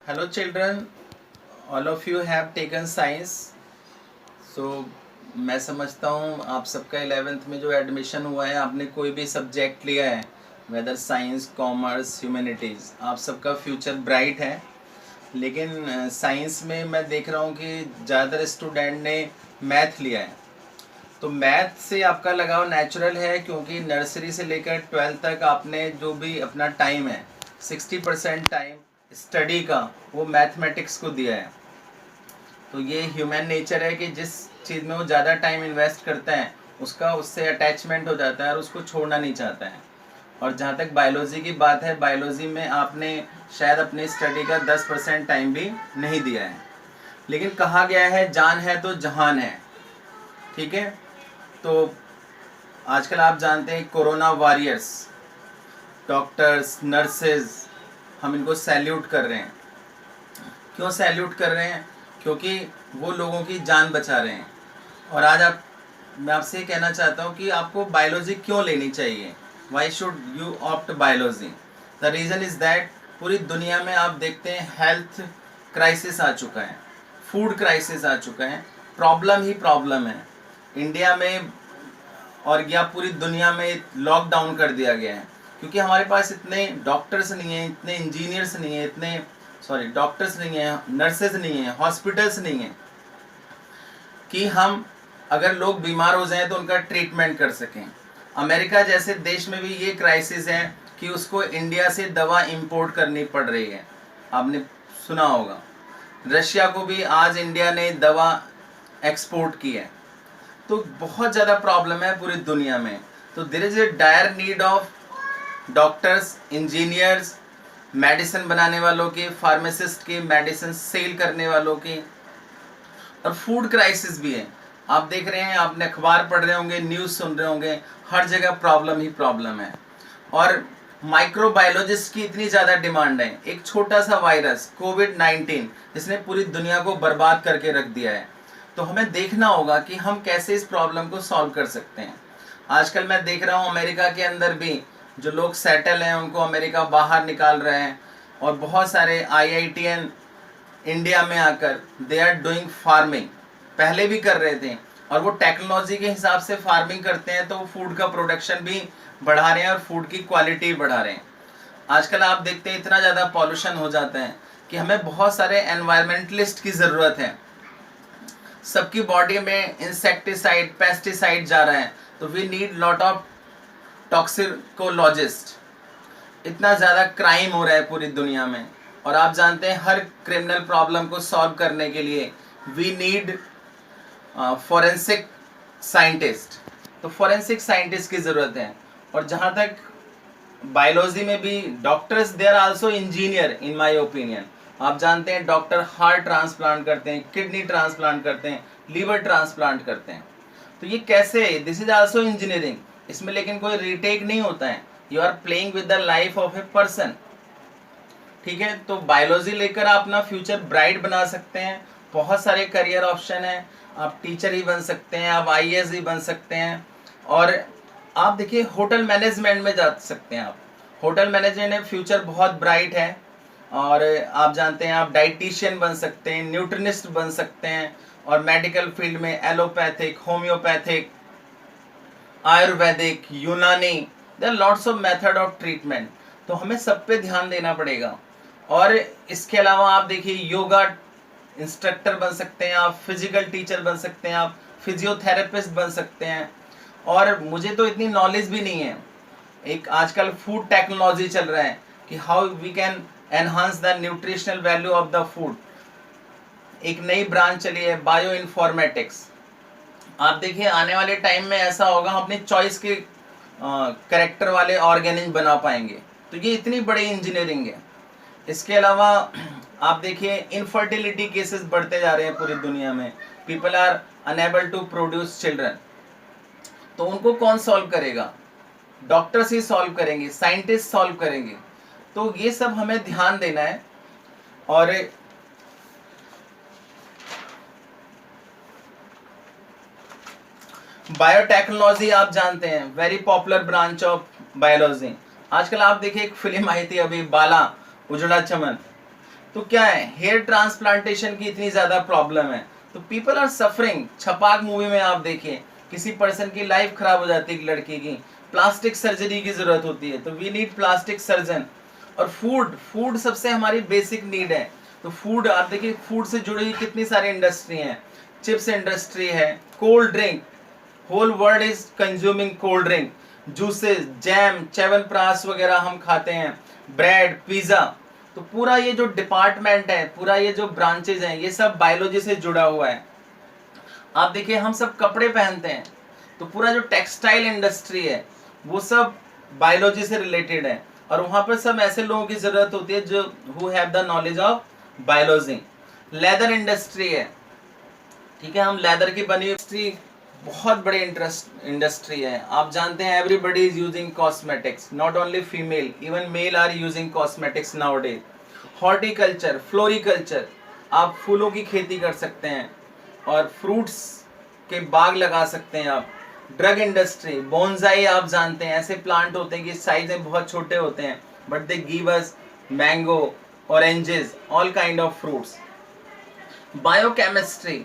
Hello children, all of you have taken science. So मैं समझता हूँ आप सबका 11th में जो एडमिशन हुआ है, आपने कोई भी सब्जेक्ट लिया है, वेदर साइंस, कॉमर्स, ह्यूमैनिटीज़, आप सबका फ्यूचर ब्राइट है। लेकिन साइंस में मैं देख रहा हूँ कि ज़्यादातर स्टूडेंट ने मैथ लिया है। तो मैथ से आपका लगाव नेचुरल है, क्योंकि नर्सरी से लेकर 12th तक आपने जो भी अपना टाइम है, 60% टाइम स्टडी का वो मैथमेटिक्स को दिया है। तो ये ह्यूमन नेचर है कि जिस चीज़ में वो ज़्यादा टाइम इन्वेस्ट करता है उसका उससे अटैचमेंट हो जाता है और उसको छोड़ना नहीं चाहता है। और जहाँ तक बायोलॉजी की बात है, बायोलॉजी में आपने शायद अपनी स्टडी का 10% टाइम भी नहीं दिया है। लेकिन कहा गया है जान है तो जहान है, ठीक है। तो आजकल आप जानते हैं कोरोना वॉरियर्स, डॉक्टर्स, नर्सेज, हम इनको सैल्यूट कर रहे हैं। क्यों सैल्यूट कर रहे हैं? क्योंकि वो लोगों की जान बचा रहे हैं। और आज मैं आपसे ये कहना चाहता हूँ कि आपको बायोलॉजी क्यों लेनी चाहिए। Why should you opt biology? The reason is that पूरी दुनिया में आप देखते हैं हेल्थ क्राइसिस आ चुका है, फूड क्राइसिस आ चुका है, प्रॉब्लम ही प्रॉब्लम है। इंडिया में और या पूरी दुनिया में लॉकडाउन कर दिया गया है, क्योंकि हमारे पास इतने डॉक्टर्स नहीं हैं, इतने इंजीनियर्स नहीं हैं, इतने डॉक्टर्स नहीं हैं, नर्सेज नहीं हैं, हॉस्पिटल्स नहीं हैं कि हम अगर लोग बीमार हो जाएं तो उनका ट्रीटमेंट कर सकें। अमेरिका जैसे देश में भी ये क्राइसिस है कि उसको इंडिया से दवा इंपोर्ट करनी पड़ रही है, आपने सुना होगा। रशिया को भी आज इंडिया ने दवा एक्सपोर्ट की है। तो बहुत ज़्यादा प्रॉब्लम है पूरी दुनिया में। तो there is a dire need of doctors, engineers, medicine बनाने वालों की, फार्मासिस्ट की, मेडिसिन सेल करने वालों की। और फूड क्राइसिस भी है। आप देख रहे हैं, आपने अखबार पढ़ रहे होंगे, न्यूज़ सुन रहे होंगे, हर जगह प्रॉब्लम ही प्रॉब्लम है। और माइक्रोबायोलॉजिस्ट की इतनी ज़्यादा डिमांड है। एक छोटा सा वायरस कोविड-19 जिसने पूरी दुनिया को बर्बाद करके रख दिया है। तो हमें देखना होगा कि हम कैसे इस प्रॉब्लम को सॉल्व कर सकते हैं। आजकल मैं देख रहा हूँ अमेरिका के अंदर भी जो लोग सेटल हैं उनको अमेरिका बाहर निकाल रहे हैं। और बहुत सारे IITN इंडिया में आकर दे आर डूइंग फार्मिंग, पहले भी कर रहे थे, और वो टेक्नोलॉजी के हिसाब से फार्मिंग करते हैं, तो वो फूड का प्रोडक्शन भी बढ़ा रहे हैं और फूड की क्वालिटी बढ़ा रहे हैं। आजकल आप देखते हैं इतना ज़्यादा पॉल्यूशन हो जाता है कि हमें बहुत सारे एनवायरमेंटलिस्ट की ज़रूरत है। सबकी बॉडी में इंसेक्टिसाइड, पेस्टिसाइड जा रहा है, तो we need lot of toxicologist. इतना ज़्यादा क्राइम हो रहा है पूरी दुनिया में, और आप जानते हैं हर क्रिमिनल प्रॉब्लम को सॉल्व करने के लिए वी नीड फॉरेंसिक साइंटिस्ट। तो फॉरेंसिक साइंटिस्ट की ज़रूरत है। और जहाँ तक बायोलॉजी में भी doctors, they are also engineer in my opinion. आप जानते हैं डॉक्टर हार्ट ट्रांसप्लांट करते हैं, किडनी ट्रांसप्लांट करते हैं, लीवर ट्रांसप्लांट करते हैं। तो ये कैसे, दिस इज आल्सो इंजीनियरिंग। इसमें लेकिन कोई रीटेक नहीं होता है, you are playing with the life of a person, ठीक है। तो बायोलॉजी लेकर आप अपना फ्यूचर ब्राइट बना सकते हैं। बहुत सारे करियर ऑप्शन हैं, आप टीचर ही बन सकते हैं, आप IAS ही बन सकते हैं। और आप देखिए होटल मैनेजमेंट में जा सकते हैं। आप होटल मैनेजमेंट में फ्यूचर बहुत ब्राइट है। और आप जानते हैं आप डाइटिशियन बन सकते हैं, न्यूट्रिनिस्ट बन सकते हैं, और मेडिकल फील्ड में allopathic, homeopathic, Ayurvedic, Unani, there are lots of method of treatment. तो हमें सब पे ध्यान देना पड़ेगा। और इसके अलावा आप देखिए योगा इंस्ट्रक्टर बन सकते हैं, आप फिजिकल टीचर बन सकते हैं, आप फिजियोथेरेपिस्ट बन सकते हैं। और मुझे तो इतनी नॉलेज भी नहीं है, एक आजकल फूड टेक्नोलॉजी चल रहा है कि how we can enhance the nutritional value of the food. एक नई ब्रांच चली है बायो इन्फॉर्मेटिक्स। आप देखिए आने वाले टाइम में ऐसा होगा हम अपनी चॉइस के करेक्टर वाले ऑर्गेनिक बना पाएंगे। तो ये इतनी बड़ी इंजीनियरिंग है। इसके अलावा आप देखिए इनफर्टिलिटी केसेस बढ़ते जा रहे हैं पूरी दुनिया में, people are unable to produce children. तो उनको कौन सॉल्व करेगा? डॉक्टर्स ही सॉल्व करेंगे, साइंटिस्ट सॉल्व करेंगे। तो ये सब हमें ध्यान देना है। और बायोटेक्नोलॉजी आप जानते हैं very popular branch of biology. आजकल आप देखिए एक फिल्म आई थी अभी, बाला उजड़ा चमन, तो क्या है, हेयर ट्रांसप्लांटेशन की इतनी ज़्यादा प्रॉब्लम है, तो people are suffering. Chhapaak movie में आप देखिए, किसी पर्सन की लाइफ खराब हो जाती है, एक लड़की की, प्लास्टिक सर्जरी की ज़रूरत होती है, तो वी नीड प्लास्टिक सर्जन। और फूड सबसे हमारी बेसिक नीड है। तो फूड आप देखिए, फूड से जुड़ी हुई कितनी सारी इंडस्ट्री हैं। चिप्स इंडस्ट्री है, cold drink, whole world is consuming cold drink, juices, jam, chyawanprash वगैरह हम खाते हैं, ब्रेड, पिज्ज़ा। तो पूरा ये जो डिपार्टमेंट है, पूरा ये जो ब्रांचेज हैं, ये सब बायोलॉजी से जुड़ा हुआ है। आप देखिए, हम सब कपड़े पहनते हैं, तो पूरा जो टेक्सटाइल इंडस्ट्री है वो सब बायोलॉजी से रिलेटेड है, और वहाँ पर सब ऐसे लोगों की ज़रूरत होती है जो who have the knowledge of biology. Leather industry है, ठीक है, हम लेदर की बनी इंडस्ट्री, बहुत बड़ी इंडस्ट्री है। आप जानते हैं everybody is using cosmetics, not only female, even male are using cosmetics nowadays. Horticulture, floriculture, आप फूलों की खेती कर सकते हैं और फ्रूट्स के बाग लगा सकते हैं आप। ड्रग इंडस्ट्री, बोनसाई, आप जानते हैं ऐसे प्लांट होते हैं कि साइज में बहुत छोटे होते हैं, but they give us mango, oranges, all kind of fruits. Biochemistry,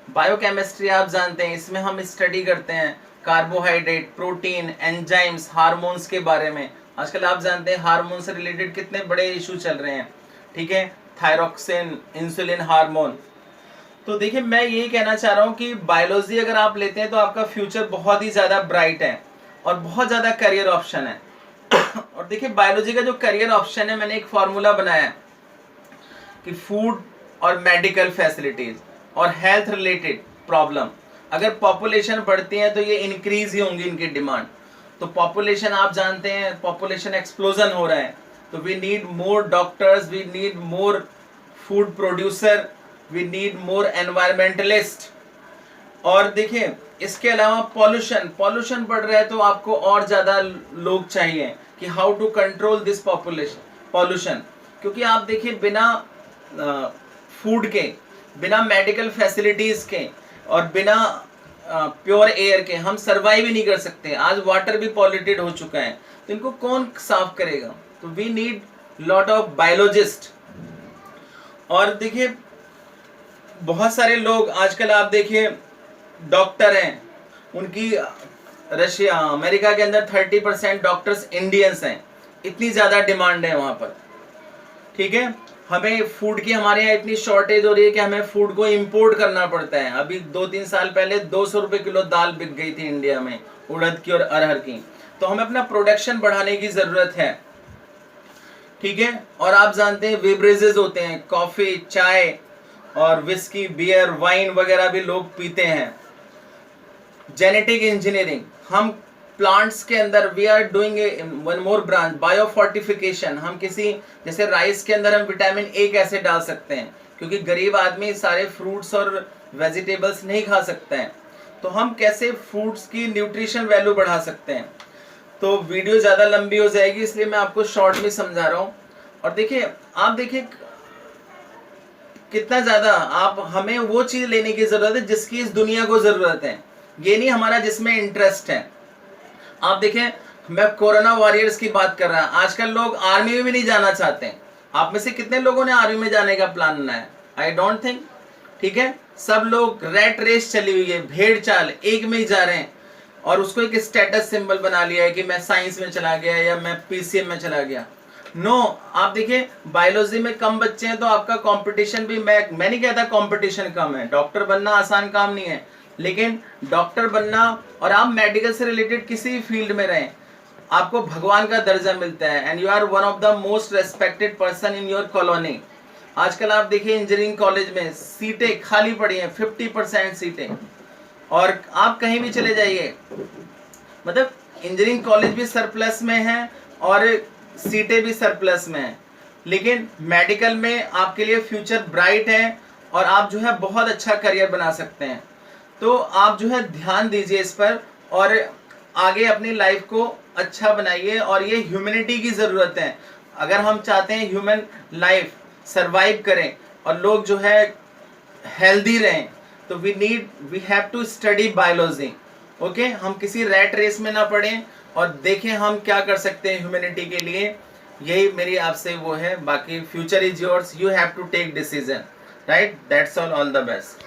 biochemistry आप जानते हैं, इसमें हम स्टडी करते हैं कार्बोहाइड्रेट, प्रोटीन, एंजाइम्स, हार्मोन्स के बारे में। आजकल आप जानते हैं हार्मोन से रिलेटेड कितने बड़े इशू चल रहे हैं, ठीक है, थायरोक्सिन, इंसुलिन हार्मोन। तो देखिए, मैं यही कहना चाह रहा हूँ कि बायोलॉजी अगर आप लेते हैं तो आपका फ्यूचर बहुत ही ज़्यादा ब्राइट है और बहुत ज़्यादा करियर ऑप्शन है। और देखिए, बायोलॉजी का जो करियर ऑप्शन है, मैंने एक फॉर्मूला बनाया है कि फूड और मेडिकल फैसिलिटीज और हेल्थ रिलेटेड प्रॉब्लम, अगर पॉपुलेशन बढ़ती है तो ये इंक्रीज ही होंगी इनकी डिमांड। तो पॉपुलेशन, आप जानते हैं पॉपुलेशन एक्सप्लोजन हो रहा है, तो we need more doctors, we need more food producer, we need more environmentalist. और देखिए, इसके अलावा पॉल्यूशन बढ़ रहा है, तो आपको और ज़्यादा लोग चाहिए कि how to control this pollution. क्योंकि आप देखिए, बिना फूड के, बिना मेडिकल फैसिलिटीज़ के और बिना प्योर एयर के हम सर्वाइव ही नहीं कर सकते। आज वाटर भी पॉल्यूटेड हो चुका है, तो इनको कौन साफ करेगा? तो we need lot of biologist. और देखिए, बहुत सारे लोग आजकल आप देखिए डॉक्टर हैं, उनकी रशिया, अमेरिका के अंदर 30% डॉक्टर्स इंडियंस हैं, इतनी ज़्यादा डिमांड है वहाँ पर, ठीक है। हमें फूड की, हमारे यहाँ इतनी शॉर्टेज हो रही है कि हमें फूड को इंपोर्ट करना पड़ता है। अभी 2-3 साल पहले 200 रुपये किलो दाल बिक गई थी इंडिया में, उड़द की और अरहर की। तो हमें अपना प्रोडक्शन बढ़ाने की ज़रूरत है, ठीक है। और आप जानते हैं बेवरेजेस होते हैं, कॉफ़ी, चाय और विस्की, बियर, वाइन वगैरह भी लोग पीते हैं। जेनेटिक इंजीनियरिंग, हम प्लांट्स के अंदर we are doing one more branch, biofortification. हम किसी, जैसे राइस के अंदर हम विटामिन ए कैसे डाल सकते हैं, क्योंकि गरीब आदमी सारे फ्रूट्स और वेजिटेबल्स नहीं खा सकते हैं, तो हम कैसे फ्रूट्स की न्यूट्रिशन वैल्यू बढ़ा सकते हैं। तो वीडियो ज़्यादा लंबी हो जाएगी, इसलिए मैं आपको शॉर्ट में समझा रहा हूँ। और देखिए, आप देखिए कितना ज़्यादा आप, हमें वो चीज़ लेने की ज़रूरत है जिसकी इस दुनिया को ज़रूरत है, ये नहीं हमारा जिसमें इंटरेस्ट है। आप देखें, मैं कोरोना वॉरियर्स की बात कर रहा हूं, आजकल लोग आर्मी में भी नहीं जाना चाहते हैं। आप में से कितने लोगों ने आर्मी में जाने का प्लान बनाया? आई डोंट थिंक, ठीक है। सब लोग रैट रेस चली हुई है, भेड़ चाल, एक में ही जा रहे हैं और उसको एक स्टेटस सिंबल बना लिया है कि मैं साइंस में चला गया या मैं पीसीएम में चला गया। नो, आप देखिए, बायोलॉजी में कम बच्चे हैं तो आपका कंपटीशन भी, मैं नहीं कहता कंपटीशन कम है, डॉक्टर बनना आसान काम नहीं है, लेकिन डॉक्टर बनना और आप मेडिकल से रिलेटेड किसी भी फील्ड में रहें, आपको भगवान का दर्जा मिलता है, and you are one of the most respected person in your colony. आजकल आप देखिए इंजीनियरिंग कॉलेज में सीटें खाली पड़ी हैं, 50% सीटें, और आप कहीं भी चले जाइए, मतलब इंजीनियरिंग कॉलेज भी सरप्लस में है और सीटें भी सरप्लस में हैं। लेकिन मेडिकल में आपके लिए फ्यूचर ब्राइट है और आप जो है बहुत अच्छा करियर बना सकते हैं। तो आप जो है ध्यान दीजिए इस पर और आगे अपनी लाइफ को अच्छा बनाइए। और ये ह्यूमैनिटी की ज़रूरत है, अगर हम चाहते हैं ह्यूमन लाइफ सरवाइव करें और लोग जो है हेल्दी रहें, तो we have to study biology. Okay, हम किसी रैट रेस में ना पड़ें और देखें हम क्या कर सकते हैं ह्यूमैनिटी के लिए। यही मेरी आपसे वो है, बाकी future is yours, you have to take decision, right? That's all the best.